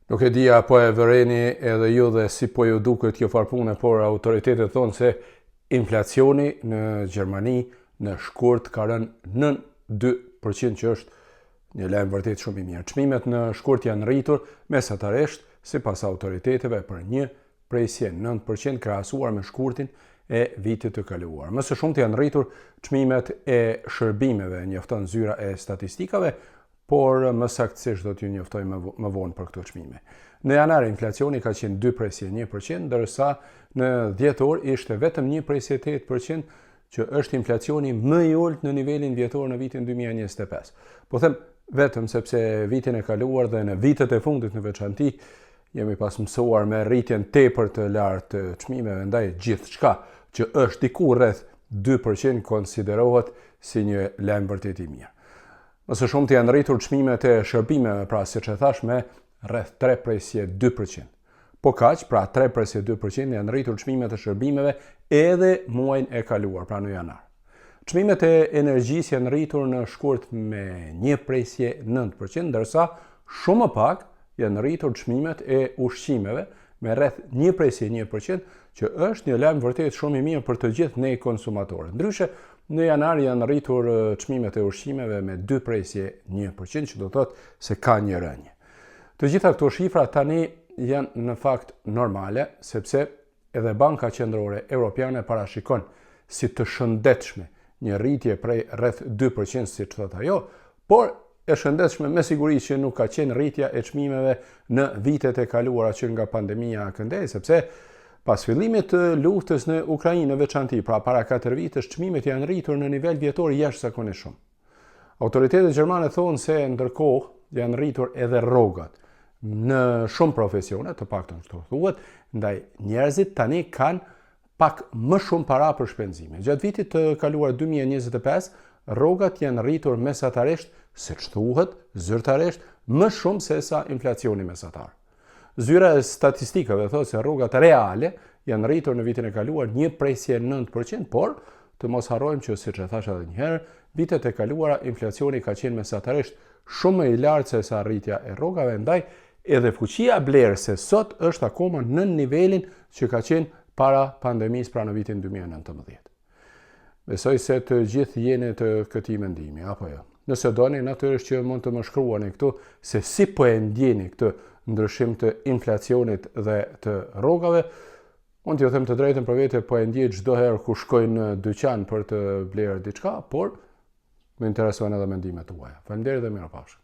Nuk e dia po e vëreni edhe ju dhe si po ju duket kjo farpune, por autoritetet thonë se inflacioni në Gjermani në shkurt ka rënë nën 2%, që është një lajm vërtet shumë i mirë. Çmimet në shkurt janë rritur mesatarisht sipas autoriteteve për një presje 9% krahasuar me shkurtin e vitit të kaluar. Më së shumti janë rritur çmimet e shërbimeve, njofton zyra e statistikave, por më saktësisht do t'ju njoftoj më vonë për këto çmime. Në janar inflacioni ka qenë 2,1%, ndërsa në dhjetor ishte vetëm 1,8%, që është inflacioni më i ulët në nivelin vjetor në vitin 2025. Po them vetëm sepse vitin e kaluar dhe në vitet e fundit në veçanti jemi pas mësuar me rritjen tepër të lartë të çmimeve, ndaj gjithçka që është diku rreth 2% konsiderohet si një lajm vërtet i mirë. Më së shumti janë rritur çmimet e shërbimeve, pra siç e thash, me rreth 3,2%. Po kaq, pra 3,2% janë rritur çmimet e shërbimeve edhe muajin e kaluar, pra në janar. Çmimet e energjisë janë rritur në shkurt me 1,9%, ndërsa shumë më pak janë rritur çmimet e ushqimeve me rreth 1,1%, që është një lajm vërtet shumë i mirë për të gjithë ne konsumatorët. Ndryshe, në janar janë rritur çmimet e ushqimeve me 2,1%, që do të thotë se ka një rënje. Të gjitha këto shifra tani janë në fakt normale, sepse edhe Banka Qendrore Evropiane parashikon si të shëndetshme një rritje prej rreth 2%, siç thotë ajo, por e shëndetshme me siguri që nuk ka qenë rritja e çmimeve në vitet e kaluara që nga pandemia këndej, sepse pas fillimit të luftës në Ukrainë në veçanti, pra para 4 vitësh, çmimet janë rritur në nivel vjetor jashtëzakonisht shumë. Autoritetet gjermane thonë se ndërkohë janë rritur edhe rrogat në shumë profesione, të paktën kështu thuhet, ndaj njerëzit tani kanë pak më shumë para për shpenzime. Gjatë vitit të kaluar 2025, rrogat janë rritur mesatarisht, siç thuhet, zyrtarisht, më shumë se sa inflacioni mesatar. Zyra e statistikave thotë se rrogat reale janë rritur në vitin e kaluar 1,9%, por të mos harrojmë që, siç e thash edhe një herë, vitet e kaluara inflacioni ka qenë mesatarisht shumë më i lartë se sa rritja e rrogave, ndaj edhe fuqia blerëse sot është akoma në nivelin që ka qenë para pandemisë, pra në vitin 2019. Besoj se të gjithë jeni të këtij mendimi, apo jo? Nëse doni, natyrisht që mund të më shkruani këtu se si po e ndjeni këtë ndryshim të inflacionit dhe të rrogave. Unë t'ju them të drejtën për vete, po e ndjej çdo herë ku shkoj në dyqan për të blerë diçka, por më interesojnë edhe mendimet tuaja. Faleminderit dhe mirupafshim.